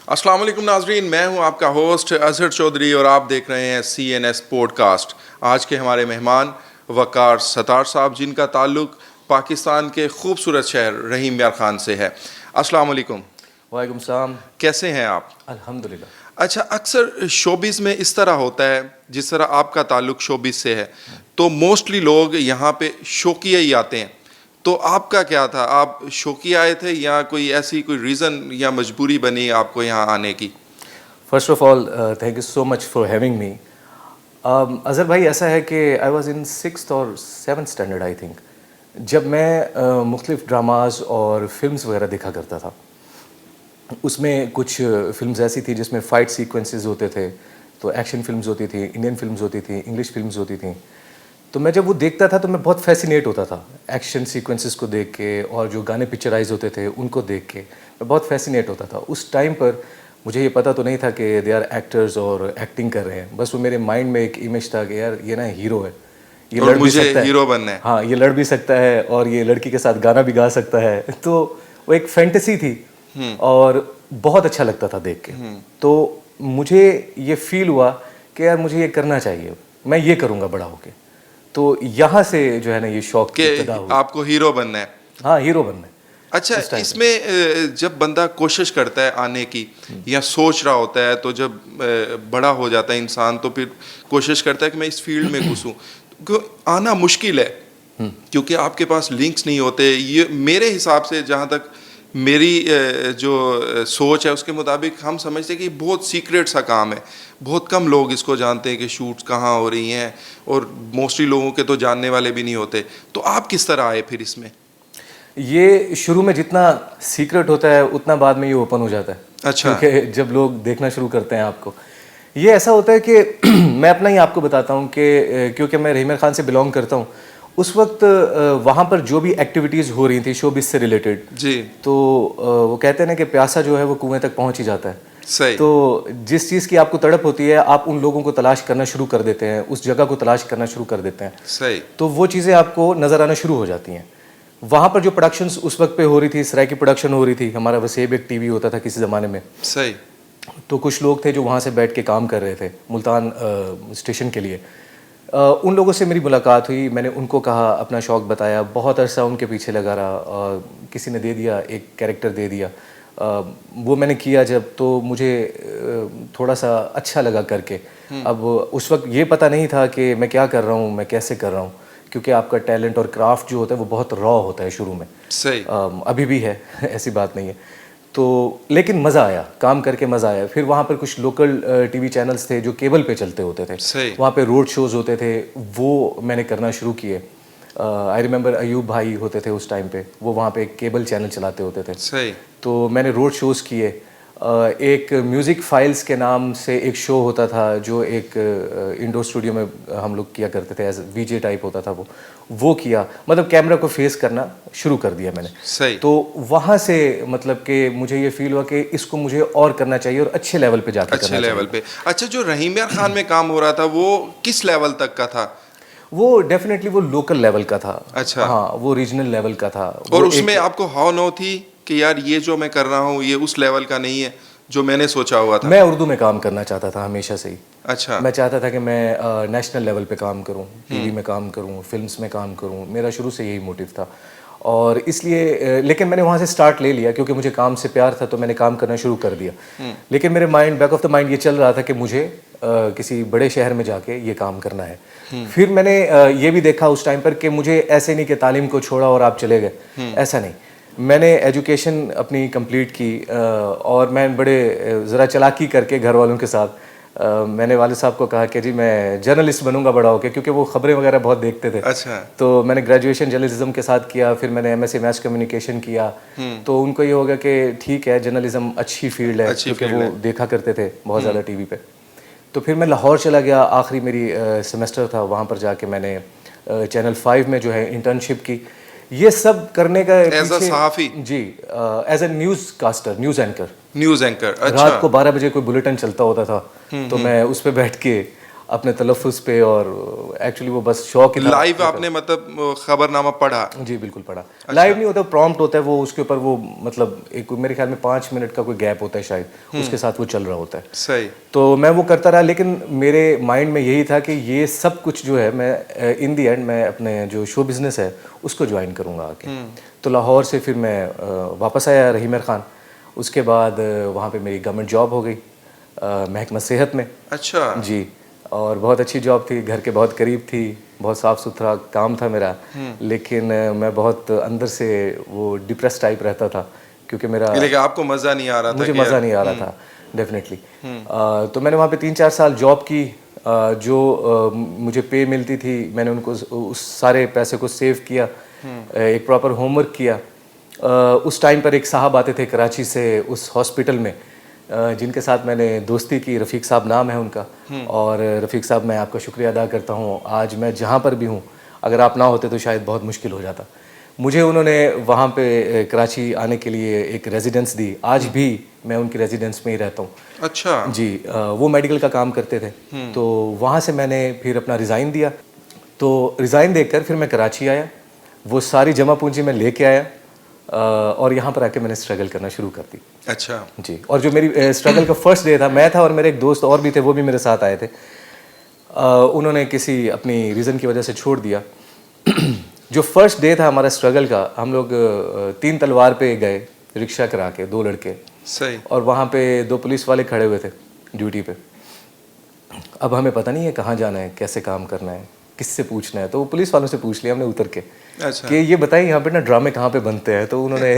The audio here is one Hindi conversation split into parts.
अस्सलाम वालेकुम नाजरीन, मैं हूं आपका होस्ट अजहर चौधरी और आप देख रहे हैं CNS पॉडकास्ट। आज के हमारे मेहमान वकार सतार साहब, जिनका ताल्लुक़ पाकिस्तान के खूबसूरत शहर रहीम यार ख़ान से है। अस्सलाम वालेकुम। वालेकुम सलाम। कैसे हैं आप? अल्हम्दुलिल्लाह। अच्छा, अक्सर शोबिज़ में इस तरह होता है, जिस तरह आपका ताल्लुक़ शोबिज़ से है, तो मोस्टली लोग यहाँ पे शौकिया ही आते हैं। तो आपका क्या था? आप शौकिया आए थे या कोई ऐसी कोई रीज़न या मजबूरी बनी आपको यहाँ आने की? First of all thank you so much for having me. Azhar भाई, ऐसा है कि आई वाज़ इन 6th और 7th स्टैंडर्ड आई थिंक, जब मैं मुख्तलिफ़ ड्रामाज़ और फिल्म्स वगैरह देखा करता था। उसमें कुछ फिल्म्स ऐसी थी जिसमें फ़ाइट सीक्वेंसेस होते थे, तो एक्शन फिल्म्स होती थी, इंडियन फिल्म्स होती थी, इंग्लिश फिल्म्स होती थी। तो मैं जब वो देखता था तो मैं बहुत फैसिनेट होता था एक्शन सीक्वेंसेस को देख के, और जो गाने पिक्चराइज होते थे उनको देख के मैं बहुत फैसिनेट होता था। उस टाइम पर मुझे ये पता तो नहीं था कि दे आर एक्टर्स और एक्टिंग कर रहे हैं, बस वो मेरे माइंड में एक इमेज था कि यार ये ना हीरो है, ये लड़ भी सकता है, हीरो बनना है। हाँ, ये लड़ भी सकता है और ये लड़की के साथ गाना भी गा सकता है। तो वो एक फैंटेसी थी और बहुत अच्छा लगता था देख के। तो मुझे ये फील हुआ कि यार मुझे ये करना चाहिए, मैं ये करूँगा बड़ा होके। तो यहाँ से जो है ना ये शौक कि पैदा हुआ। आपको हीरो बनना है। हाँ, हीरो बनना है। अच्छा, इसमें जब बंदा कोशिश करता है आने की या सोच रहा होता है, तो जब बड़ा हो जाता है इंसान, तो फिर कोशिश करता है कि मैं इस फील्ड में घुसूं। क्यों आना मुश्किल है? क्योंकि आपके पास लिंक्स नहीं होते। ये मेरे हिसाब से, जहाँ तक मेरी जो सोच है उसके मुताबिक, हम समझते हैं कि बहुत सीक्रेट सा काम है। बहुत कम लोग इसको जानते हैं कि शूट्स कहाँ हो रही हैं, और मोस्टली लोगों के तो जानने वाले भी नहीं होते। तो आप किस तरह आए फिर इसमें? ये शुरू में जितना सीक्रेट होता है उतना बाद में ये ओपन हो जाता है। अच्छा। क्योंकि जब लोग देखना शुरू करते हैं आपको, ये ऐसा होता है कि मैं अपना ही आपको बताता हूँ कि क्योंकि मैं रहीम यार ख़ान से बिलोंग करता हूँ, उस वक्त वहाँ पर जो भी एक्टिविटीज़ हो रही थी शोबिज़ से रिलेटेड जी। तो वो कहते हैं ना कि प्यासा जो है वो कुएं तक पहुँच ही जाता है। सही। तो जिस चीज़ की आपको तड़प होती है, आप उन लोगों को तलाश करना शुरू कर देते हैं, उस जगह को तलाश करना शुरू कर देते हैं। सही। तो वो चीज़ें आपको नज़र आना शुरू हो जाती हैं। वहाँ पर जो प्रोडक्शंस उस वक्त पे हो रही थी, सराय की प्रोडक्शन हो रही थी, हमारा वसेब एक टीवी होता था किसी ज़माने में। सही। तो कुछ लोग थे जो वहाँ से बैठ के काम कर रहे थे मुल्तान स्टेशन के लिए। उन लोगों से मेरी मुलाकात हुई, मैंने उनको कहा, अपना शौक़ बताया, बहुत अरसा उनके पीछे लगा रहा। किसी ने दे दिया, एक कैरेक्टर दे दिया, वो मैंने किया जब, तो मुझे थोड़ा सा अच्छा लगा करके। अब उस वक्त ये पता नहीं था कि मैं क्या कर रहा हूँ, मैं कैसे कर रहा हूँ, क्योंकि आपका टैलेंट और क्राफ्ट जो होता है वो बहुत रॉ होता है शुरू में। सही। अभी भी है ऐसी बात नहीं है। तो लेकिन मज़ा आया, काम करके मज़ा आया। फिर वहाँ पर कुछ लोकल टीवी चैनल्स थे जो केबल पे चलते होते थे। सही। वहाँ पे रोड शोज़ होते थे, वो मैंने करना शुरू किए। आई रिमेंबर अयूब भाई होते थे उस टाइम पे, वो वहाँ पे एक केबल चैनल चलाते होते थे। सही। तो मैंने रोड शोज़ किए। एक म्यूज़िक फाइल्स के नाम से एक शो होता था जो एक इंडोर स्टूडियो में हम लोग किया करते थे, एज VJ टाइप होता था वो किया। मतलब कैमरा को फेस करना शुरू कर दिया मैंने। सही। तो वहाँ से मतलब कि मुझे ये फील हुआ कि इसको मुझे और करना चाहिए और अच्छे लेवल पे जाके अच्छे लेवल पे। अच्छा, जो रहीम यार ख़ान में काम हो रहा था वो किस लेवल तक का था? वो डेफिनेटली वो लोकल लेवल का था। अच्छा। हाँ, वो रीजनल लेवल का था। और उसमें आपको हाव नो थी कि यार ये जो मैं कर रहा हूँ ये उस लेवल का नहीं है जो मैंने सोचा हुआ था? मैं उर्दू में काम करना चाहता था हमेशा से ही। अच्छा। मैं चाहता था कि मैं नेशनल लेवल पे काम करूं, टीवी में काम करूं, फिल्म्स में काम करूं। मेरा शुरू से यही मोटिव था और इसलिए लेकिन मैंने वहाँ से स्टार्ट ले लिया क्योंकि मुझे काम से प्यार था, तो मैंने काम करना शुरू कर दिया। लेकिन मेरे mind, back of the mind ये चल रहा था कि मुझे किसी बड़े शहर में जाके ये काम करना है। फिर मैंने ये भी देखा उस टाइम पर कि मुझे ऐसे नहीं कि तालीम को छोड़ा और आप चले गए, ऐसा नहीं। मैंने एजुकेशन अपनी कंप्लीट की और मैं बड़े ज़रा चालाकी करके घर वालों के साथ मैंने वालिद साहब को कहा कि जी मैं जर्नलिस्ट बनूंगा बड़ा होकर, क्योंकि वो खबरें वगैरह बहुत देखते थे। अच्छा। तो मैंने ग्रेजुएशन जर्नलिज्म के साथ किया, फिर मैंने MSc मैस कम्युनिकेशन किया। तो उनको ये होगा कि ठीक है, जर्नलिज्म अच्छी फील्ड है, क्योंकि वो देखा करते थे बहुत ज़्यादा टीवी पे। तो फिर मैं लाहौर चला गया, आखिरी मेरी सेमेस्टर था, वहाँ पर जाके मैंने चैनल 5 में जो है इंटर्नशिप की। ये सब करने का एज अ सहाफ़ी? जी, as a news caster, news anchor. News anchor. अच्छा। रात को 12 बजे कोई बुलेटिन चलता होता था, तो मैं उस पर बैठ के अपने तलफ़ुज़ पे, और एक्चुअली वो बस शौक ही था। लाइव आपने मतलब खबरनामा पढ़ा? जी बिल्कुल पढ़ा। लाइव नहीं होता, प्रॉम्प्ट होता है वो, उसके ऊपर वो मतलब एक मेरे ख्याल में 5 मिनट का कोई गैप होता है शायद, उसके साथ वो चल रहा होता है। सही। तो मैं वो करता रहा, लेकिन मेरे माइंड में यही था कि ये सब कुछ जो है मैं इन दी एंड मैं अपने जो शो बिज़नेस है उसको ज्वाइन करूँगा आके। तो लाहौर से फिर मैं वापस आया रहीम खान। उसके बाद वहाँ पे मेरी गवर्नमेंट जॉब हो गई महकमा सेहत में। अच्छा जी, और बहुत अच्छी जॉब थी, घर के बहुत करीब थी, बहुत साफ़ सुथरा काम था मेरा। लेकिन मैं बहुत अंदर से वो डिप्रेस टाइप रहता था, क्योंकि मेरा लेकिन आपको मज़ा नहीं आ रहा था? मुझे मज़ा नहीं आ रहा था डेफिनेटली। तो मैंने वहाँ पे 3-4 साल जॉब की। जो मुझे पे मिलती थी मैंने उनको उस सारे पैसे को सेव किया, एक प्रॉपर होमवर्क किया। उस टाइम पर एक साहब आते थे कराची से उस हॉस्पिटल में, जिनके साथ मैंने दोस्ती की, रफ़ीक साहब नाम है उनका। और रफ़ीक साहब, मैं आपका शुक्रिया अदा करता हूँ, आज मैं जहाँ पर भी हूँ, अगर आप ना होते तो शायद बहुत मुश्किल हो जाता। मुझे उन्होंने वहाँ पे कराची आने के लिए एक रेजिडेंस दी, आज भी मैं उनकी रेजिडेंस में ही रहता हूँ। अच्छा जी, वो मेडिकल का काम करते थे। तो वहाँ से मैंने फिर अपना रिज़ाइन दिया। तो रिज़ाइन देकर फिर मैं कराची आया, वो सारी जमा पूंजी मैं लेके आया, और यहाँ पर आके मैंने स्ट्रगल करना शुरू कर दी। अच्छा जी, और जो मेरी स्ट्रगल का फर्स्ट डे था, मैं था और मेरे एक दोस्त और भी थे, वो भी मेरे साथ आए थे। उन्होंने किसी अपनी रीज़न की वजह से छोड़ दिया। जो फर्स्ट डे था हमारा स्ट्रगल का, हम लोग 3 तलवार पे गए रिक्शा करा के, 2 लड़के। सही। और वहाँ पे 2 पुलिस वाले खड़े हुए थे ड्यूटी पे। अब हमें पता नहीं है कहाँ जाना है, कैसे काम करना है, किससे पूछना है। तो वो पुलिस वालों से पूछ लिया हमने उतर के अच्छा कि ये बताइए यहाँ पे ना ड्रामे कहाँ पे बनते हैं। तो उन्होंने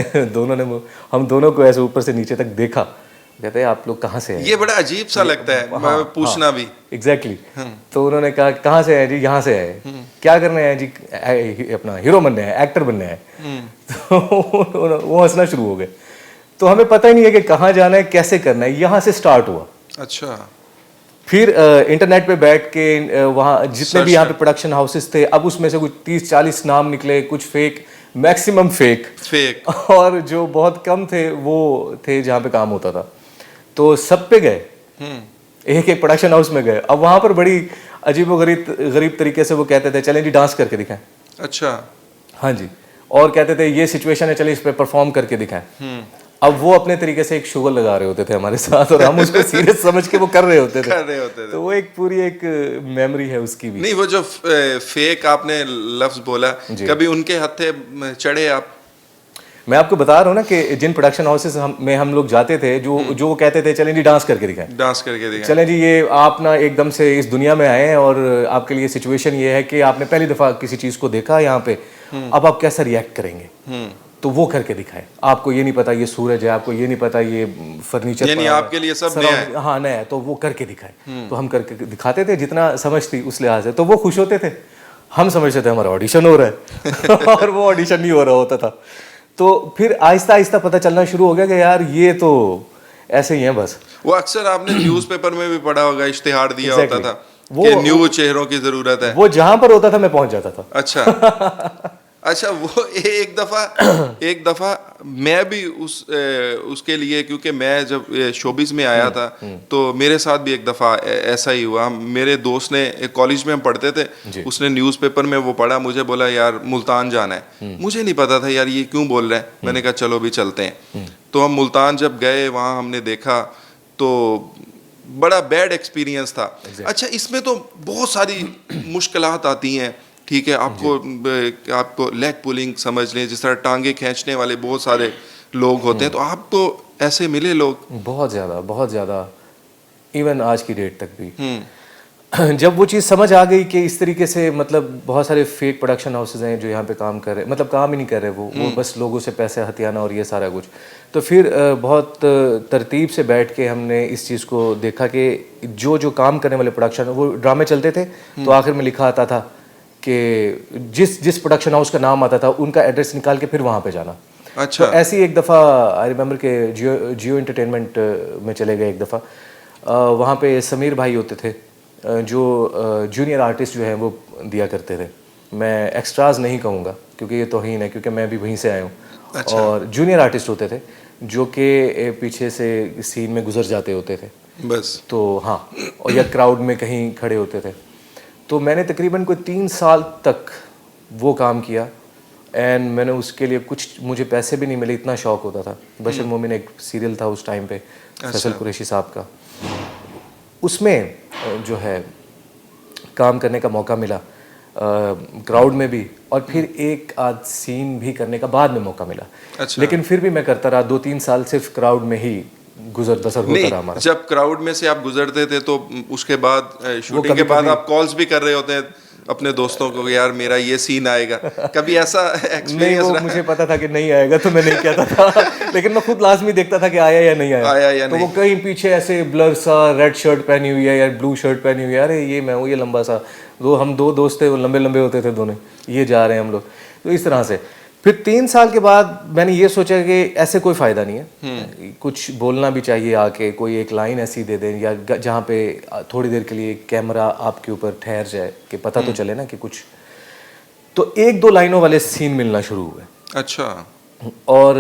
हम दोनों को ऐसे ऊपर से नीचे तक देखा, कहते हैं आप लोग कहाँ से हैं? ये बड़ा अजीब सा लगता है पूछना भी। एग्जैक्टली। तो उन्होंने कहा कहाँ से हैं जी? यहाँ से है। क्या करने हैं जी? अपना हीरो बनने हैं, एक्टर बनने हैं। तो वो हंसना शुरू हो गए। तो हमें पता ही नहीं है कि कहाँ जाना है, कैसे करना है। यहाँ से स्टार्ट हुआ। अच्छा। फिर इंटरनेट पे बैठ के वहाँ जितने भी यहाँ पे प्रोडक्शन हाउसेस थे, अब उसमें से कुछ 30-40 नाम निकले, कुछ फेक, मैक्सिमम फेक और जो बहुत कम थे वो थे जहाँ पे काम होता था। तो सब पे गए, एक एक प्रोडक्शन हाउस में गए। अब वहाँ पर बड़ी अजीबोगरीब तरीके से वो कहते थे चलें जी डांस करके दिखाएं। अच्छा। हाँ जी। और कहते थे ये सिचुएशन है, चलिए इस पे परफॉर्म करके दिखाएं। अब वो अपने तरीके से एक शुगर लगा रहे होते थे हमारे साथ, और हम उसको सीरियस समझ के वो कर रहे होते थे। तो वो एक पूरी एक मेमोरी है उसकी भी। नहीं, वो जो फेक आपने लफ्ज बोला, कभी उनके हत्थे चढ़े आप? मैं आपको बता रहा हूँ ना कि जिन प्रोडक्शन हाउसेस में हम लोग जाते थे, जो वो कहते थे चलें जी डांस करके दिखाएं, चलें जी ये आप ना एकदम से इस दुनिया में आए हैं और आपके लिए सिचुएशन ये है कि आपने पहली दफ़ा किसी चीज़ को देखा यहाँ पे, अब आप कैसा रिएक्ट करेंगे, तो वो करके दिखाएं। आपको ये नहीं पता ये सूरज है, आपको ये नहीं पता ये फर्नीचर, यानी आपके लिए सब नया है। हाँ नया है, तो वो करके दिखाएं। तो हम करके दिखाते थे जितना समझ थी उस लिहाज से। तो वो खुश होते थे, हम समझते थे हमारा ऑडिशन हो रहा है और वो ऑडिशन नहीं हो रहा होता था। तो फिर आहिस्ता आहिस्ता पता चलना शुरू हो गया कि यार ये तो ऐसे ही है बस। वो अक्सर आपने न्यूज़पेपर में भी पढ़ा होगा, इश्तिहार दिया होता था कि न्यू चेहरों की जरूरत है। वो जहां पर होता था मैं पहुंच जाता था। अच्छा वो एक दफा मैं भी उसके लिए, क्योंकि मैं जब शोबिज में आया था तो मेरे साथ भी एक दफा ऐसा ही हुआ। मेरे दोस्त ने, कॉलेज में हम पढ़ते थे, उसने न्यूज़पेपर में वो पढ़ा, मुझे बोला यार मुल्तान जाना है। मुझे नहीं पता था यार ये क्यों बोल रहे हैं। मैंने कहा चलो भी चलते हैं। तो हम मुल्तान जब गए, वहाँ हमने देखा तो बड़ा बैड एक्सपीरियंस था। अच्छा, इसमें तो बहुत सारी मुश्किलात आती हैं, ठीक है। आपको लेग पुलिंग समझ लें, जिस तरह टांगे खींचने वाले बहुत सारे लोग होते हैं, तो आपको ऐसे मिले लोग? बहुत ज़्यादा, इवन आज की डेट तक भी। जब वो चीज़ समझ आ गई कि इस तरीके से मतलब बहुत सारे फेक प्रोडक्शन हाउसेज हैं जो यहाँ पे काम कर रहे हैं, मतलब काम ही नहीं कर रहे वो बस लोगों से पैसे हथियाना और ये सारा कुछ। तो फिर बहुत तरतीब से बैठ के हमने इस चीज़ को देखा कि जो काम करने वाले प्रोडक्शन, वो ड्रामे चलते थे तो आखिर में लिखा आता था कि जिस प्रोडक्शन हाउस का नाम आता था उनका एड्रेस निकाल के फिर वहाँ पे जाना। अच्छा। तो ऐसी एक दफ़ा आई रिमेंबर के जियो एंटरटेनमेंट में चले गए एक दफ़ा। वहाँ पे समीर भाई होते थे जो जूनियर आर्टिस्ट जो हैं वो दिया करते थे। मैं एक्स्ट्राज नहीं कहूँगा क्योंकि ये तौहीन है, क्योंकि मैं भी वहीं से आया हूँ। अच्छा। और जूनियर आर्टिस्ट होते थे। जो कि पीछे से सीन में गुजर जाते होते थे। बस। तो हाँ, और या क्राउड में कहीं खड़े होते थे। तो मैंने तकरीबन कोई 3 साल तक वो काम किया एंड मैंने उसके लिए कुछ, मुझे पैसे भी नहीं मिले, इतना शौक होता था। बशर मोमिन एक सीरियल था उस टाइम पे, फैसल कुरैशी साहब का, उसमें जो है काम करने का मौका मिला क्राउड में भी, और फिर एक आध सीन भी करने का बाद में मौका मिला। अच्छा। लेकिन फिर भी मैं करता रहा, 2-3 साल सिर्फ क्राउड में ही गुजर बसर होता रहा हमारा। जब क्राउड में से आप गुजरते थे तो उसके बाद शूटिंग के बाद आप कॉल्स भी कर रहे होते हैं अपने दोस्तों को, यार मेरा ये सीन आएगा, कभी ऐसा नहीं, एक्सपीरियंस वो रहा? मुझे पता था कि नहीं आएगा तो मैं नहीं कहता था लेकिन मैं खुद लाजमी देखता था कि आया या नहीं आया तो नहीं। वो कहीं पीछे ऐसे ब्लर सा रेड शर्ट पहनी हुई है या ब्लू शर्ट पहनी हुई है, अरे ये मैं हूँ, ये लंबा सा, हम 2 दोस्त थे, वो लंबे लंबे होते थे दोनों, ये जा रहे हैं हम लोग। तो इस तरह से फिर 3 साल के बाद मैंने ये सोचा कि ऐसे कोई फ़ायदा नहीं है, कुछ बोलना भी चाहिए आके, कोई एक लाइन ऐसी दे दें या जहाँ पे थोड़ी देर के लिए कैमरा आपके ऊपर ठहर जाए कि पता तो चले ना कि कुछ। तो 1-2 लाइनों वाले सीन मिलना शुरू हुए। अच्छा। और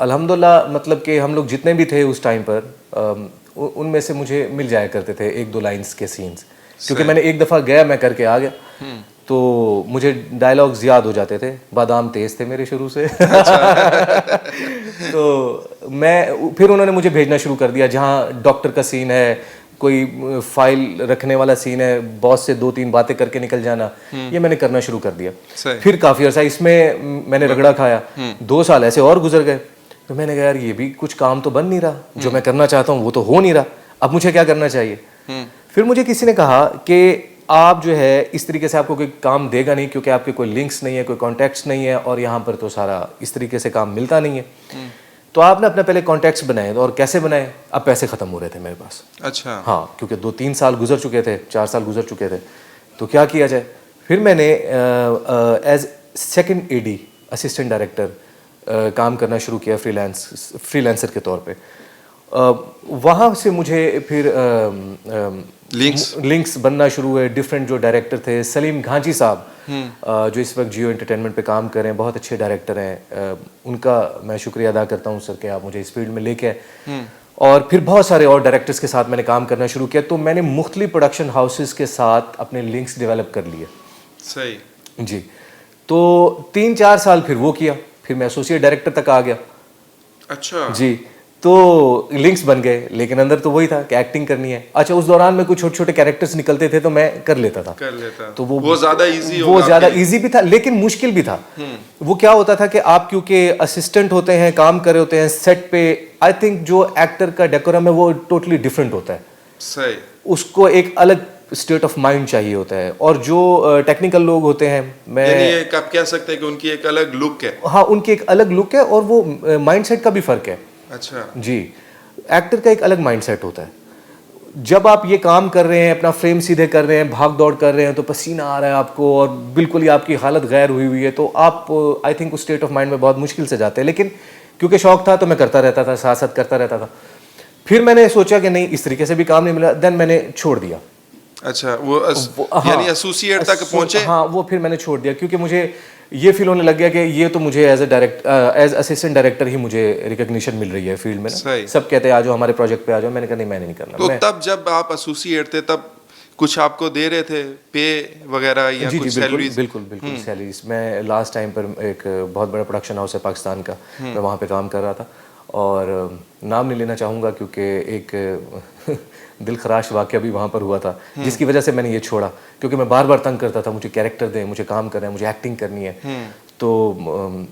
अल्हम्दुलिल्लाह, मतलब कि हम लोग जितने भी थे उस टाइम पर उनमें से मुझे मिल जाया करते थे 1-2 लाइन्स के सीन्स, क्योंकि मैंने एक दफ़ा गया, मैं करके आ गया, तो मुझे डायलॉग्स याद हो जाते थे, बादाम तेज थे मेरे शुरू से तो मैं, फिर उन्होंने मुझे भेजना शुरू कर दिया, जहाँ डॉक्टर का सीन है, कोई फाइल रखने वाला सीन है, बॉस से 2-3 बातें करके निकल जाना, ये मैंने करना शुरू कर दिया। फिर काफ़ी अर्सा इसमें मैंने रगड़ा खाया, 2 साल ऐसे और गुजर गए। तो मैंने कहा यार ये भी कुछ काम तो बन नहीं रहा, जो मैं करना चाहता हूँ वो तो हो नहीं रहा, अब मुझे क्या करना चाहिए। फिर मुझे किसी ने कहा कि आप जो है इस तरीके से आपको कोई काम देगा नहीं, क्योंकि आपके कोई लिंक्स नहीं है, कोई कॉन्टैक्ट्स नहीं है, और यहाँ पर तो सारा इस तरीके से काम मिलता नहीं है। तो आपने अपने पहले कॉन्टैक्ट्स बनाए, और कैसे बनाए, अब पैसे ख़त्म हो रहे थे मेरे पास। अच्छा। हाँ, क्योंकि 2-3 साल गुजर चुके थे, 4 साल गुजर चुके थे, तो क्या किया जाए। फिर मैंने as second AD, assistant director काम करना शुरू किया, फ्रीलांसर के तौर पे। वहाँ से मुझे फिर लिंक्स बनना शुरू हुए। डिफरेंट जो डायरेक्टर थे, सलीम घांची साहब, जो इस वक्त जियो एंटरटेनमेंट पे काम कर रहे हैं, बहुत अच्छे डायरेक्टर हैं, उनका मैं शुक्रिया अदा करता हूँ सर कि आप मुझे इस फील्ड में लेके आए। और फिर बहुत सारे और डायरेक्टर्स के साथ मैंने काम करना शुरू किया, तो मैंने मुख्तलिफ प्रोडक्शन हाउसेस के साथ अपने लिंक्स डेवलप कर लिए। सही जी। तो 3-4 साल फिर वो किया, फिर मैं एसोसिएट डायरेक्टर तक आ गया। अच्छा जी। तो लिंक्स बन गए, लेकिन अंदर तो वही था कि एक्टिंग करनी है। अच्छा, उस दौरान में कुछ छोटे छोटे कैरेक्टर्स निकलते थे तो मैं कर लेता था। तो वो ज़्यादा इजी भी था, लेकिन मुश्किल भी था। वो क्या होता था कि आप क्योंकि असिस्टेंट होते हैं, काम कर रहे होते हैं सेट पे, आई थिंक जो एक्टर का डेकोरम है वो टोटली डिफरेंट होता है। सही। उसको एक अलग स्टेट ऑफ माइंड चाहिए होता है, और जो टेक्निकल लोग होते हैं, मैं यानी आप कह सकते हैं कि उनकी एक अलग लुक है। हाँ, उनकी एक अलग लुक है, और वो माइंडसेट का भी फर्क है। अच्छा जी। एक्टर का एक अलग माइंडसेट होता है। जब आप ये काम कर रहे हैं, अपना फ्रेम सीधे कर रहे हैं, भाग दौड़ कर रहे हैं, तो पसीना आ रहा है आपको और बिल्कुल ही आपकी हालत गैर हुई हुई है, तो आप आई थिंक उस स्टेट ऑफ माइंड में बहुत मुश्किल से जाते हैं। लेकिन क्योंकि शौक था तो मैं करता रहता था, साथ साथ करता रहता था। फिर मैंने सोचा कि नहीं, इस तरीके से भी काम नहीं मिला, देन मैंने छोड़ दिया। अच्छा, यानी एसोसिएट तक पहुंचे। हाँ, वो फिर मैंने छोड़ दिया, क्योंकि मुझे ये फील होने लग गया कि ये तो मुझे एज असिस्टेंट डायरेक्टर ही मुझे रिकॉग्निशन मिल रही है फील्ड में ना। सब कहते हैं आ जाओ हमारे प्रोजेक्ट पे आ जाओ, मैंने कहा नहीं, मैंने नहीं करना। तो तब जब आप एसोसिएट थे तब कुछ आपको दे रहे थे पे वगैरह या कुछ सैलरीज? बिल्कुल सैलरीज। मैं लास्ट टाइम पर एक बहुत बड़ा प्रोडक्शन हाउस है पाकिस्तान का, मैं वहाँ पे काम कर रहा था, और नाम नहीं लेना चाहूँगा क्योंकि एक दिल खराश वाक़या भी वहाँ पर हुआ था, जिसकी वजह से मैंने ये छोड़ा, क्योंकि मैं बार बार तंग करता था, मुझे कैरेक्टर दें, मुझे काम करना है, मुझे एक्टिंग करनी है। तो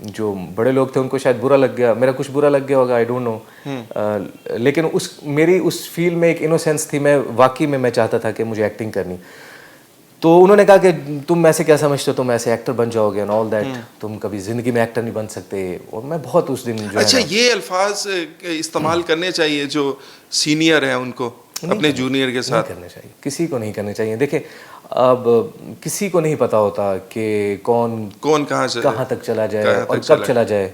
जो बड़े लोग थे उनको शायद बुरा लग गया, मेरा कुछ बुरा लग गया होगा, आई डोंट नो। लेकिन मेरी उस फील्ड में एक इनोसेंस थी, मैं वाकई में मैं चाहता था कि मुझे एक्टिंग करनी। तो उन्होंने कहा कि तुम ऐसे क्या समझते हो, तुम ऐसे एक्टर बन जाओगे एंड ऑल दैट, तुम कभी ज़िंदगी में एक्टर नहीं बन सकते। और मैं बहुत उस दिन जो अच्छा, ये अल्फाज इस्तेमाल करने चाहिए जो सीनियर हैं उनको अपने जूनियर के साथ? नहीं करने चाहिए, किसी को नहीं करने चाहिए। देखिए, अब किसी को नहीं पता होता कि कौन कहाँ तक चला जाए और कब चला जाए।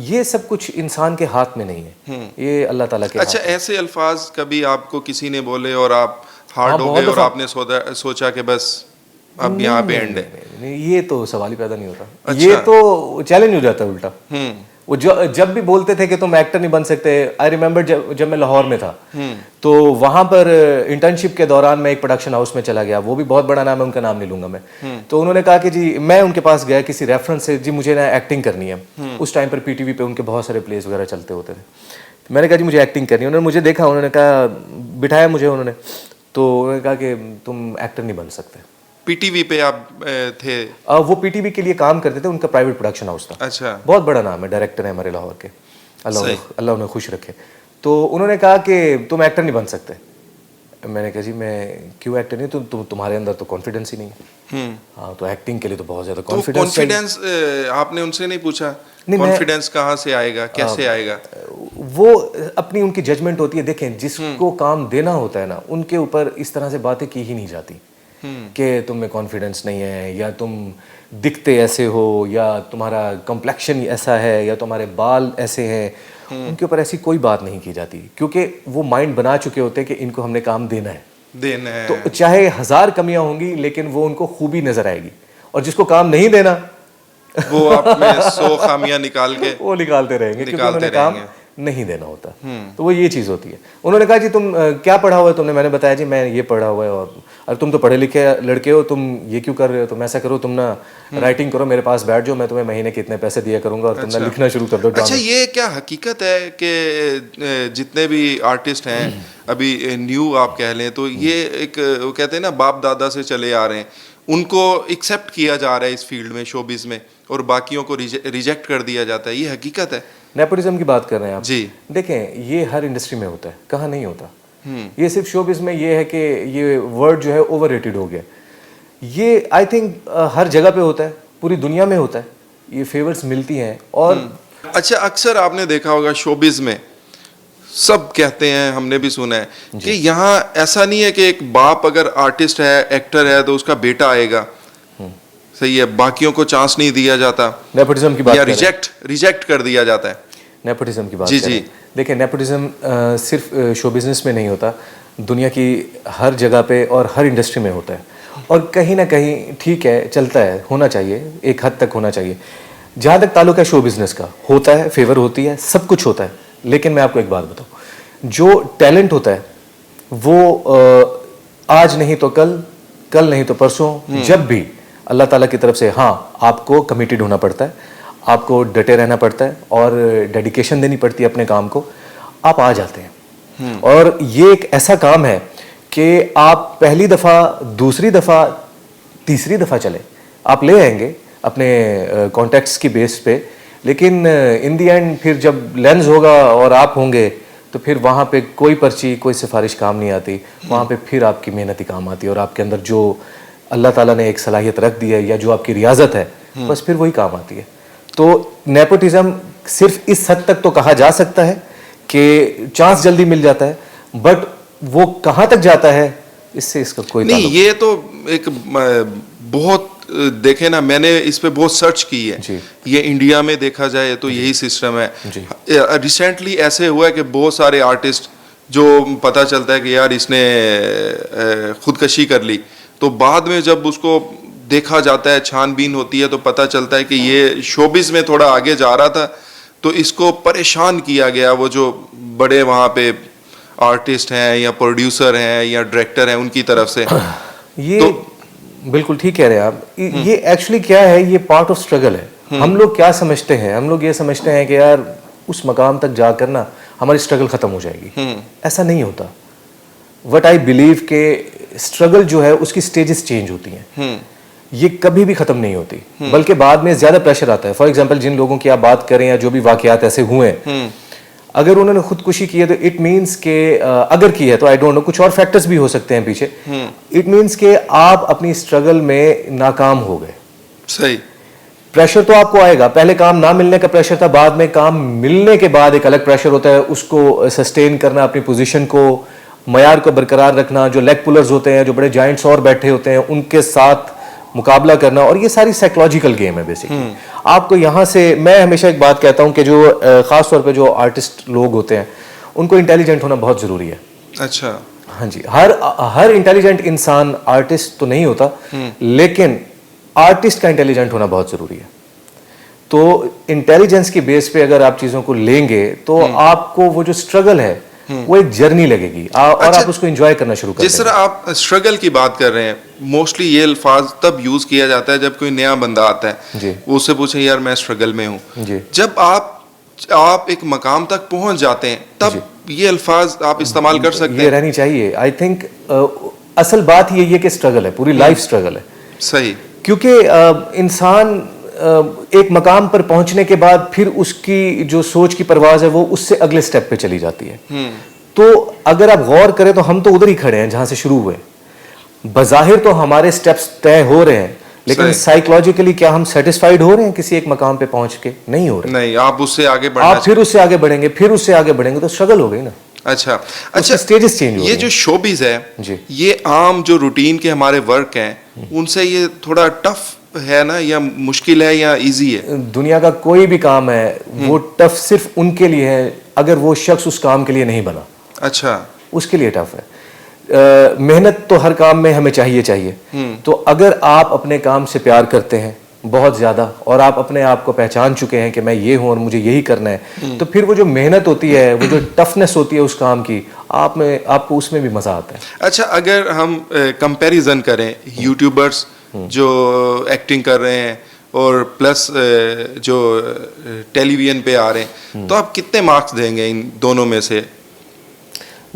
ये सब कुछ इंसान के हाथ में नहीं है, ये अल्लाह ताला के अच्छा, ऐसे अल्फाज कभी आपको किसी ने बोले और आप हार्ड हो गए और आपने सोचा कि बस अब यहाँ पे एंड है? नहीं, ये तो सवाल ही पैदा नहीं होता। ये तो चैलेंज हो जाता है उल्टा। वो जब भी बोलते थे कि तुम एक्टर नहीं बन सकते। आई रिमेम्बर जब मैं लाहौर में था, तो वहां पर इंटर्नशिप के दौरान मैं एक प्रोडक्शन हाउस में चला गया, वो भी बहुत बड़ा नाम है, उनका नाम नहीं लूंगा मैं। तो उन्होंने कहा कि जी, मैं उनके पास गया किसी रेफरेंस से, जी मुझे ना एक्टिंग करनी है। उस टाइम पर पीटीवी पे उनके बहुत सारे प्लेस वगैरह चलते होते थे। मैंने कहा जी मुझे एक्टिंग करनी है। उन्होंने मुझे देखा, उन्होंने कहा, बिठाया मुझे उन्होंने, तो उन्होंने कहा कि तुम एक्टर नहीं बन सकते। पीटीवी पे आप थे? वो पीटीवी के लिए काम करते थे, उनका प्राइवेट प्रोडक्शन हाउस था। अच्छा। बहुत बड़ा नाम है, डायरेक्टर है हमारे लाहौर के, अल्लाह उन्हें खुश रखे। तो उन्होंने कहा कि तुम एक्टर नहीं बन सकते। मैंने कहा जी मैं क्यों एक्टर नहीं, तुम्हारे अंदर तो कॉन्फिडेंस ही नहीं है। हाँ, तो एक्टिंग के लिए तो बहुत ज्यादा कॉन्फिडेंस आपने उनसे नहीं पूछा? कॉन्फिडेंस कहाँ से आएगा, कैसे आएगा? वो अपनी उनकी जजमेंट होती है। देखें, जिसको काम देना होता है ना, उनके ऊपर इस तरह से बातें की ही नहीं जाती कि तुम में कॉन्फिडेंस नहीं है, या तुम दिखते ऐसे हो, या तुम्हारा कम्प्लेक्शन ऐसा है, या तुम्हारे बाल ऐसे हैं। उनके ऊपर ऐसी कोई बात नहीं की जाती, क्योंकि वो माइंड बना चुके होते हैं कि इनको हमने काम देना है। तो चाहे 1000 कमियां होंगी, लेकिन वो उनको खूबी नजर आएगी। और जिसको काम नहीं देना, वो आप में 100 खामियां निकाल के वो निकालते रहेंगे, क्योंकि उन्होंने काम नहीं देना होता। तो वो ये चीज़ होती है। उन्होंने कहा जी तुम क्या पढ़ा हुआ है तुमने? मैंने बताया जी मैं ये पढ़ा हुआ है। और अरे तुम तो पढ़े लिखे लड़के हो, तुम ये क्यों कर रहे हो? तुम ऐसा करो, तुम ना राइटिंग करो, मेरे पास बैठ जाओ, मैं तुम्हें महीने के इतने पैसे दिया करूंगा, और तुम ना लिखना शुरू कर दो। अच्छा, ये क्या हकीकत है कि जितने भी आर्टिस्ट हैं अभी न्यू आप कह लें, तो ये एक वो कहते हैं ना बाप दादा से चले आ रहे हैं, उनको एक्सेप्ट किया जा रहा है इस फील्ड में, शोबिज में, और बाकियों को रिजेक्ट कर दिया जाता है, ये हकीकत है? नेपोटिज्म की बात कर रहे हैं आप जी। देखें, ये हर इंडस्ट्री में होता है, कहाँ नहीं होता। ये सिर्फ शोबिज में ये है कि ये वर्ड जो है ओवररेटेड हो गया। ये आई थिंक हर जगह पे होता है, पूरी दुनिया में होता है, ये फेवर्स मिलती हैं। और अच्छा, अक्सर आपने देखा होगा शोबिज में सब कहते हैं, हमने भी सुना है कि यहाँ ऐसा नहीं है कि एक बाप अगर आर्टिस्ट है, एक्टर है, तो उसका बेटा आएगा, सही है, बाकियों को चांस नहीं दिया जाता, नेपोटिज्म की बात या रिजेक्ट कर दिया जाता है। नेपोटिज्म की बात जी जी। देखिए, नेपोटिज्म सिर्फ शो बिजनेस में नहीं होता, दुनिया की हर जगह पे और हर इंडस्ट्री में होता है। और कहीं ना कहीं ठीक है, चलता है, होना चाहिए, एक हद तक होना चाहिए। जहाँ तक ताल्लुक है शो बिजनेस का, होता है, फेवर होती है, सब कुछ होता है। लेकिन मैं आपको एक बात बताऊँ, जो टैलेंट होता है वो आज नहीं तो कल, कल नहीं तो परसों, जब भी अल्लाह ताला की तरफ से, हाँ, आपको कमिटेड होना पड़ता है, आपको डटे रहना पड़ता है, और डेडिकेशन देनी पड़ती है अपने काम को, आप आ जाते हैं। और ये एक ऐसा काम है कि आप पहली दफ़ा, दूसरी दफ़ा, तीसरी दफ़ा चले, आप ले आएंगे अपने कॉन्टेक्ट्स की बेस पे, लेकिन इन दी एंड फिर जब लेंस होगा और आप होंगे, तो फिर वहाँ पे कोई पर्ची, कोई सिफारिश काम नहीं आती। वहाँ पे फिर आपकी मेहनत ही काम आती है, और आपके अंदर जो अल्लाह ताला ने एक सलाहियत रख दी है, या जो आपकी रियाजत है, बस फिर वही काम आती है। तो नेपोटिज्म सिर्फ इस हद तक तो कहा जा सकता है कि चांस जल्दी मिल जाता है, बट वो कहाँ तक जाता है, इससे इसका कोई नहीं। ये तो एक बहुत देखे ना, मैंने इस पे बहुत सर्च की है। ये इंडिया में देखा जाए तो यही सिस्टम है। रिसेंटली ऐसे हुआ है कि बहुत सारे आर्टिस्ट जो पता चलता है कि यार इसने खुदकशी कर ली, तो बाद में जब उसको देखा जाता है, छानबीन होती है, तो पता चलता है कि ये शोबिज में थोड़ा आगे जा रहा था, तो इसको परेशान किया गया। वो जो बड़े वहाँ पे आर्टिस्ट हैं, या प्रोड्यूसर हैं, या डायरेक्टर हैं, उनकी तरफ से। ये तो बिल्कुल ठीक कह रहे हैं आप। ये एक्चुअली क्या है, ये पार्ट ऑफ स्ट्रगल है। हम लोग क्या समझते हैं, हम लोग ये समझते हैं कि यार उस मकाम तक जाकर ना हमारी स्ट्रगल खत्म हो जाएगी। ऐसा नहीं होता। व्हाट आई बिलीव के स्ट्रगल जो है उसकी स्टेजेस चेंज होती हैं, ये कभी भी खत्म नहीं होती, बल्कि बाद में ज्यादा प्रेशर आता है। फॉर एग्जांपल, जिन लोगों की आप बात करें, या जो भी वाकयात ऐसे हुए हैं, अगर उन्होंने खुदकुशी की है, तो इट मीन्स के अगर की है तो आई डोंट नो, कुछ और फैक्टर्स भी हो सकते हैं पीछे। इट मीन्स के आप अपनी स्ट्रगल में नाकाम हो गए। सही। प्रेशर तो आपको आएगा, पहले काम ना मिलने का प्रेशर था, बाद में काम मिलने के बाद एक अलग प्रेशर होता है, उसको सस्टेन करना, अपनी पोजीशन को, मयार को बरकरार रखना। जो लेग पुलर्स होते हैं, जो बड़े जाइंट्स और बैठे होते हैं, उनके साथ मुकाबला करना, और ये सारी साइकोलॉजिकल गेम है बेसिकली। आपको यहाँ से, मैं हमेशा एक बात कहता हूँ कि जो खास तौर पे जो आर्टिस्ट लोग होते हैं, उनको इंटेलिजेंट होना बहुत ज़रूरी है। अच्छा। हाँ जी, हर इंटेलिजेंट इंसान आर्टिस्ट तो नहीं होता, लेकिन आर्टिस्ट का इंटेलिजेंट होना बहुत ज़रूरी है। तो इंटेलिजेंस की बेस पे अगर आप चीज़ों को लेंगे तो आपको वो जो स्ट्रगल है वो एक जर्नी लगेगी और अच्छा, आप उसको एंजॉय करना शुरू कर जिस तरह आप स्ट्रगल की बात कर रहे हैं, मोस्टली ये अल्फाज तब यूज किया जाता है जब कोई नया बंदा आता है, जी। वो उससे पूछे यार मैं स्ट्रगल में हूँ। जी। जब आप एक मकाम तक पहुंच जाते हैं तब ये अल्फाज आप इस्तेमाल कर सकते ये हैं। रहनी चाहिए। आई थिंक असल बात ये है कि स्ट्रगल है, पूरी लाइफ स्ट्रगल है। सही। क्योंकि इंसान एक मकाम पर पहुंचने के बाद फिर उसकी जो सोच की परवाज है वो उससे अगले स्टेप पे चली जाती है। तो अगर आप गौर करें तो हम तो उधर ही खड़े हैं जहां से शुरू हुए। बज़ाहिर तो हमारे स्टेप्स तय हो रहे हैं, लेकिन साइकोलॉजिकली क्या हम सेटिस्फाइड हो रहे हैं किसी एक मकाम पे पहुंच के? नहीं हो रहे। नहीं, आप उससे आगे बढ़ना आप फिर उससे आगे बढ़ेंगे, फिर उससे आगे बढ़ेंगे, तो स्ट्रगल हो गई ना। अच्छा। स्टेजेस चेंज हो ये जो शोबिज है, जी। ये आम जो रूटीन के हमारे वर्क हैं उनसे ये थोड़ा टफ है ना, या मुश्किल है या इजी है? दुनिया का कोई भी काम है वो टफ सिर्फ उनके लिए है अगर वो शख्स उस काम के लिए नहीं बना। अच्छा। उसके लिए टफ है। मेहनत तो हर काम में हमें चाहिए। तो अगर आप अपने काम से प्यार करते हैं बहुत ज़्यादा और आप अपने आप को पहचान चुके हैं कि मैं ये हूँ और मुझे यही करना है, तो फिर वो जो मेहनत होती है, वो जो टफनेस होती है उस काम की, आपको उसमें भी मज़ा आता है। अच्छा, अगर हम कंपैरिजन करें यूट्यूबर्स जो एक्टिंग कर रहे हैं और प्लस जो टेलीविजन पे आ रहे हैं, तो आप कितने मार्क्स देंगे इन दोनों में से?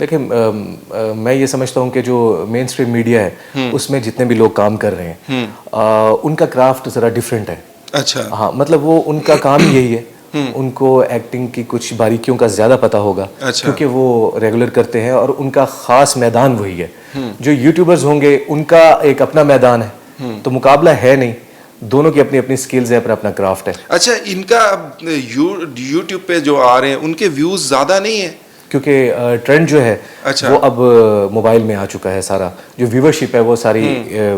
देखिए, मैं ये समझता हूँ कि जो मेन स्ट्रीम मीडिया है उसमें जितने भी लोग काम कर रहे हैं उनका क्राफ्ट ज़रा डिफरेंट है। अच्छा। हाँ, मतलब वो उनका काम ही यही है। उनको एक्टिंग की कुछ बारीकियों का ज़्यादा पता होगा। अच्छा। क्योंकि वो रेगुलर करते हैं और उनका ख़ास मैदान वही है। जो यूट्यूबर्स होंगे उनका एक अपना मैदान है, तो मुकाबला है नहीं। दोनों की अपनी अपनी स्किल्स है, अपना अपना क्राफ्ट है। अच्छा, इनका यूट्यूब पे जो आ रहे हैं उनके व्यूज़ ज़्यादा नहीं है? क्योंकि ट्रेंड जो है अच्छा। वो अब मोबाइल में आ चुका है। सारा जो व्यूवरशिप है वो सारी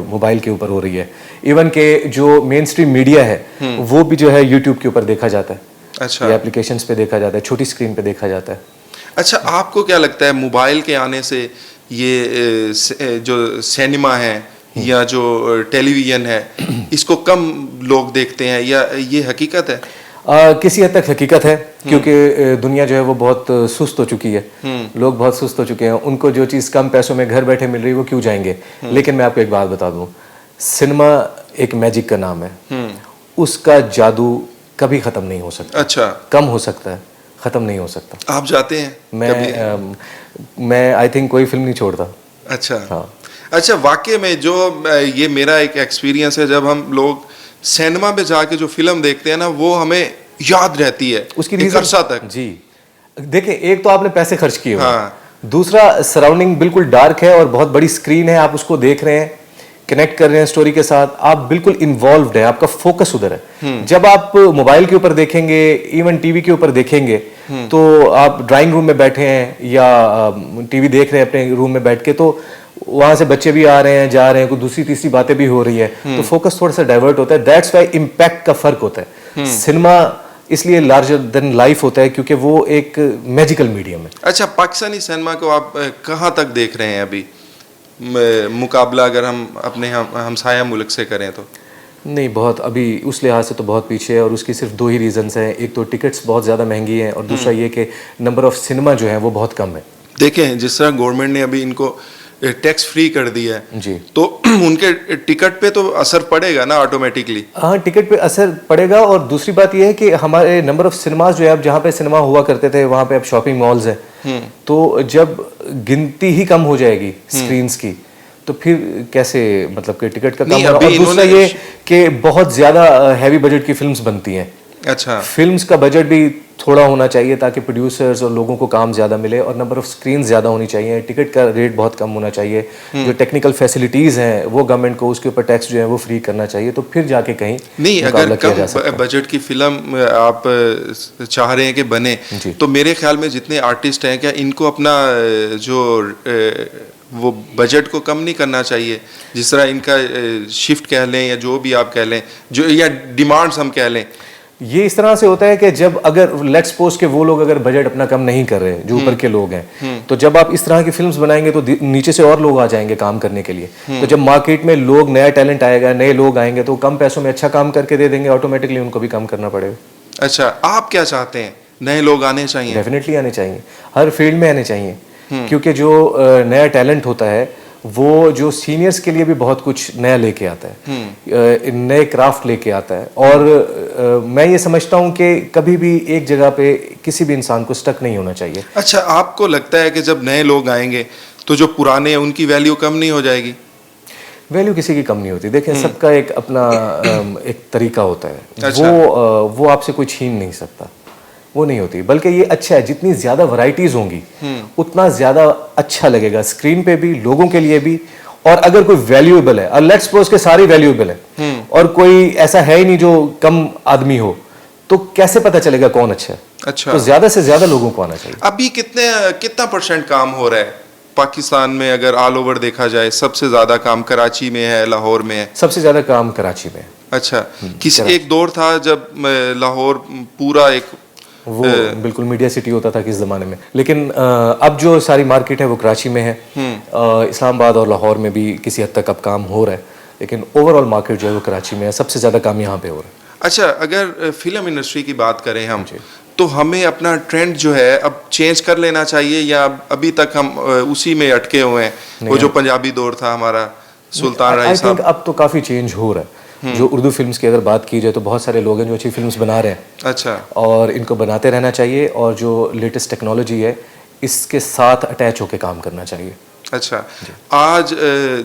मोबाइल के ऊपर हो रही है। इवन के जो मेन स्ट्रीम मीडिया है वो भी जो है यूट्यूब के ऊपर देखा जाता है। अच्छा। या एप्लीकेशंस पे देखा जाता है, छोटी स्क्रीन पे देखा जाता है। अच्छा, आपको क्या लगता है मोबाइल के आने से ये जो सिनेमा है या जो टेलीविज़न है इसको कम लोग देखते हैं, या ये हकीकत है? किसी हद तक हकीकत है, क्योंकि दुनिया जो है वो बहुत सुस्त हो चुकी है। लोग बहुत सुस्त हो चुके हैं। उनको जो चीज़ कम पैसों में घर बैठे मिल रही है वो क्यों जाएंगे? लेकिन मैं आपको एक बात बता दूं, सिनेमा एक मैजिक का नाम है। उसका जादू कभी ख़त्म नहीं हो सकता। अच्छा। कम हो सकता है, ख़त्म नहीं हो सकता। आप जाते हैं? मैं आई थिंक कोई फिल्म नहीं छोड़ता। अच्छा। हाँ। अच्छा, वाकई में जो ये मेरा एक एक्सपीरियंस है, जब हम लोग सिनेमा में जाके जो फिल्म देखते हैं ना वो हमें याद रहती है उसकी एक अरसा तक। जी। देखिए, एक तो आपने पैसे खर्च किए हुए हैं। हाँ। दूसरा, सराउंडिंग बिल्कुल डार्क है और बहुत बड़ी स्क्रीन है, आप उसको देख रहे हैं, कनेक्ट कर रहे हैं स्टोरी के साथ, आप बिल्कुल इन्वॉल्व्ड है, आपका फोकस उधर है। जब आप मोबाइल के ऊपर देखेंगे, इवन टीवी के ऊपर देखेंगे, तो आप ड्राइंग रूम में बैठे हैं या टीवी देख रहे हैं अपने रूम में बैठ के, तो वहां से बच्चे भी आ रहे हैं, जा रहे हैं, कोई दूसरी तीसरी बातें भी हो रही है, तो फोकस थोड़ा सा डाइवर्ट होता है। दैट्स वाई इम्पैक्ट का फर्क होता है। सिनेमा इसलिए लार्जर देन लाइफ होता है क्योंकि वो एक मैजिकल मीडियम है। अच्छा, पाकिस्तानी सिनेमा को आप कहाँ तक देख रहे हैं अभी, मुकाबला अगर हम अपने हमसाया मुल्क से करें तो? नहीं, बहुत अभी उस लिहाज से तो बहुत पीछे है, और उसकी सिर्फ दो ही रीजंस हैं। एक तो टिकट्स बहुत ज़्यादा महंगी हैं, और दूसरा ये कि नंबर ऑफ सिनेमा जो है वो बहुत कम है। देखें, जिस तरह गवर्नमेंट ने अभी इनको टैक्स फ्री कर दिया है जी, तो उनके टिकट पे तो असर पड़ेगा ना ऑटोमेटिकली? हाँ, टिकट पे असर पड़ेगा। और दूसरी बात यह है कि हमारे नंबर ऑफ सिनेमाज जो है, अब जहाँ पे सिनेमा हुआ करते थे वहाँ पे अब शॉपिंग मॉल्स हैं, तो जब गिनती ही कम हो जाएगी स्क्रीन्स की, तो फिर कैसे, मतलब कि टिकट का कम होगा। और दूसरा ये कि बहुत ज़्यादा हैवी बजट की फिल्म्स बनती हैं। अच्छा। फिल्म्स का बजट भी थोड़ा होना चाहिए ताकि प्रोड्यूसर्स और लोगों को काम ज़्यादा मिले, और नंबर ऑफ स्क्रीन ज़्यादा होनी चाहिए। टिकट का रेट बहुत कम होना चाहिए। जो टेक्निकल फैसिलिटीज़ हैं वो गवर्नमेंट को उसके ऊपर टैक्स जो है वो फ्री करना चाहिए, तो फिर जाके कहीं नहीं, अगर कम बजट की फिल्म आप चाह रहे हैं कि बने, तो मेरे ख्याल में जितने आर्टिस्ट हैं, क्या इनको अपना जो वो बजट को कम नहीं करना चाहिए? जिस तरह इनका शिफ्ट कह लें या जो भी आप कह लें, जो या डिमांड्स हम कह लें, ये इस तरह से होता है कि जब अगर लेट्स सपोज के वो लोग अगर बजट अपना कम नहीं कर रहे जो ऊपर के लोग हैं, तो जब आप इस तरह की फिल्म्स बनाएंगे तो नीचे से और लोग आ जाएंगे काम करने के लिए। तो जब मार्केट में लोग, नया टैलेंट आएगा, नए लोग आएंगे, तो कम पैसों में अच्छा काम करके दे देंगे, ऑटोमेटिकली उनको भी कम करना पड़ेगा। अच्छा, आप क्या चाहते हैं? नए लोग आने चाहिए? डेफिनेटली आने चाहिए, हर फील्ड में आने चाहिए, क्योंकि जो नया टैलेंट होता है वो जो सीनियर्स के लिए भी बहुत कुछ नया लेके आता है, नए क्राफ्ट लेके आता है। और मैं ये समझता हूँ कि कभी भी एक जगह पे किसी भी इंसान को स्टक नहीं होना चाहिए। अच्छा, आपको लगता है कि जब नए लोग आएंगे तो जो पुराने हैं उनकी वैल्यू कम नहीं हो जाएगी? वैल्यू किसी की कम नहीं होती। देखें, सबका एक अपना एक तरीका होता है। अच्छा। वो आपसे कोई छीन नहीं सकता, वो नहीं होती। बल्कि ये अच्छा है, जितनी ज़्यादा वैराइटीज़ होंगी उतना ज़्यादा अच्छा लगेगा स्क्रीन पे भी, लोगों के लिए भी। और अगर कोई वैल्यूएबल है, और लेट्स सपोज के सारी वैल्यूएबल है और कोई ऐसा है ही नहीं जो कम आदमी हो, तो कैसे पता चलेगा कौन अच्छा है? अच्छा, तो ज़्यादा से ज़्यादा लोगों को आना चाहिए। अभी कितना % काम हो रहा है पाकिस्तान में? अगर ऑल ओवर देखा जाए, सबसे ज्यादा काम कराची में है, लाहौर में है? सबसे ज़्यादा काम कराची में है। अच्छा, एक दौर था जब लाहौर पूरा एक वो बिल्कुल मीडिया सिटी होता था किस ज़माने में, लेकिन अब जो सारी मार्केट है वो कराची में है। इस्लामाबाद और लाहौर में भी किसी हद तक अब काम हो रहा है, लेकिन ओवरऑल मार्केट जो है वो कराची में है। सबसे ज़्यादा काम यहाँ पे हो रहा है। अच्छा, अगर फिल्म इंडस्ट्री की बात करें हम, तो हमें अपना ट्रेंड जो है अब चेंज कर लेना चाहिए, या अभी तक हम उसी में अटके हुए हैं? वो जो पंजाबी दौर था हमारा, सुल्तान राय आई साहब। थिंक अब तो काफ़ी चेंज हो रहा है। जो उर्दू फिल्म्स की अगर बात की जाए तो बहुत सारे लोग हैं जो अच्छी फिल्म्स बना रहे हैं। अच्छा, और इनको बनाते रहना चाहिए, और जो लेटेस्ट टेक्नोलॉजी है इसके साथ अटैच होकर काम करना चाहिए। अच्छा, आज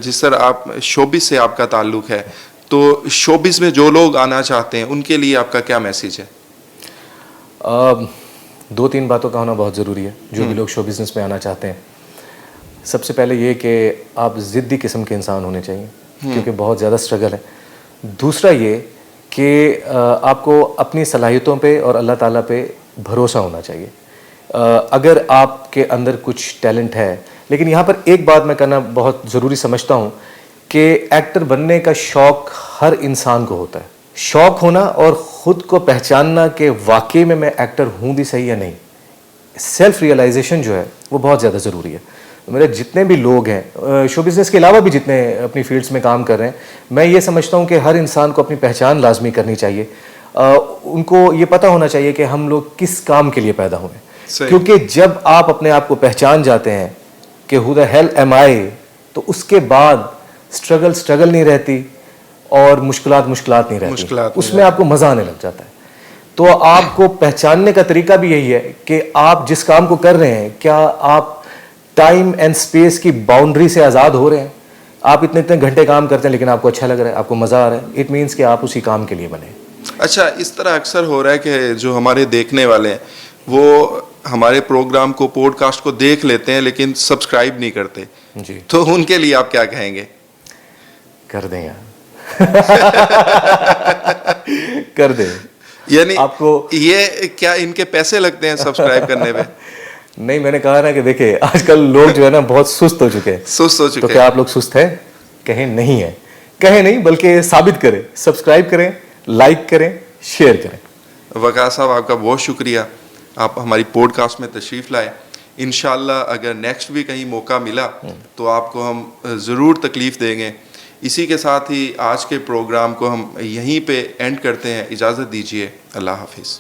जिस तरह आप शोबिस से आपका ताल्लुक है, तो शोबिस में जो लोग आना चाहते हैं उनके लिए आपका क्या मैसेज है? 2-3 बातों का होना बहुत ज़रूरी है जो भी लोग शो बिज़नेस में आना चाहते हैं। सबसे पहले ये कि आप ज़िद्दी किस्म के इंसान होने चाहिए, क्योंकि बहुत ज़्यादा स्ट्रगल है। दूसरा ये कि आपको अपनी सलाहियतों पे और अल्लाह ताला पे भरोसा होना चाहिए। अगर आपके अंदर कुछ टैलेंट है, लेकिन यहाँ पर एक बात मैं करना बहुत ज़रूरी समझता हूँ कि एक्टर बनने का शौक़ हर इंसान को होता है। शौक़ होना और ख़ुद को पहचानना कि वाकई में मैं एक्टर हूँ भी सही या नहीं, सेल्फ़ रियलाइजेशन जो है वो बहुत ज़्यादा ज़रूरी है। मेरे जितने भी लोग हैं शो बिज़नेस के अलावा भी जितने अपनी फील्ड्स में काम कर रहे हैं, मैं ये समझता हूँ कि हर इंसान को अपनी पहचान लाजमी करनी चाहिए। उनको ये पता होना चाहिए कि हम लोग किस काम के लिए पैदा हुए हैं, क्योंकि जब आप अपने आप को पहचान जाते हैं कि हु द हेल एम आई, तो उसके बाद स्ट्रगल नहीं रहती और मुश्किलात नहीं रहती, उसमें आपको मज़ा आने लग जाता है। तो आपको पहचानने का तरीका भी यही है कि आप जिस काम को कर रहे हैं, क्या आप टाइम एंड स्पेस की बाउंड्री से आज़ाद हो रहे हैं? आप इतने घंटे काम करते हैं लेकिन आपको अच्छा लग रहा है, आपको मज़ा आ रहा है, इट मीन्स कि आप उसी काम के लिए बने। अच्छा, इस तरह अक्सर हो रहा है कि जो हमारे देखने वाले हैं वो हमारे प्रोग्राम को, पॉडकास्ट को देख लेते हैं लेकिन सब्सक्राइब नहीं करते जी, तो उनके लिए आप क्या कहेंगे? कर दें यार। कर दे। यानी आपको ये क्या इनके पैसे लगते हैं सब्सक्राइब करने पे? नहीं, मैंने कहा ना कि देखिए आजकल लोग जो है ना बहुत सुस्त हो चुके हैं। सुस्त हो चुके तो क्या आप लोग सुस्त हैं? कहें नहीं है, कहें नहीं, बल्कि साबित करें। सब्सक्राइब करें, लाइक करें, शेयर करें। वक़ार साहब, आपका बहुत शुक्रिया, आप हमारी पॉडकास्ट में तशरीफ़ लाए। इंशाल्लाह अगर नेक्स्ट भी कहीं मौका मिला तो आपको हम ज़रूर तकलीफ़ देंगे। इसी के साथ ही आज के प्रोग्राम को हम यहीं पे एंड करते हैं। इजाज़त दीजिए, अल्लाह हाफिज़।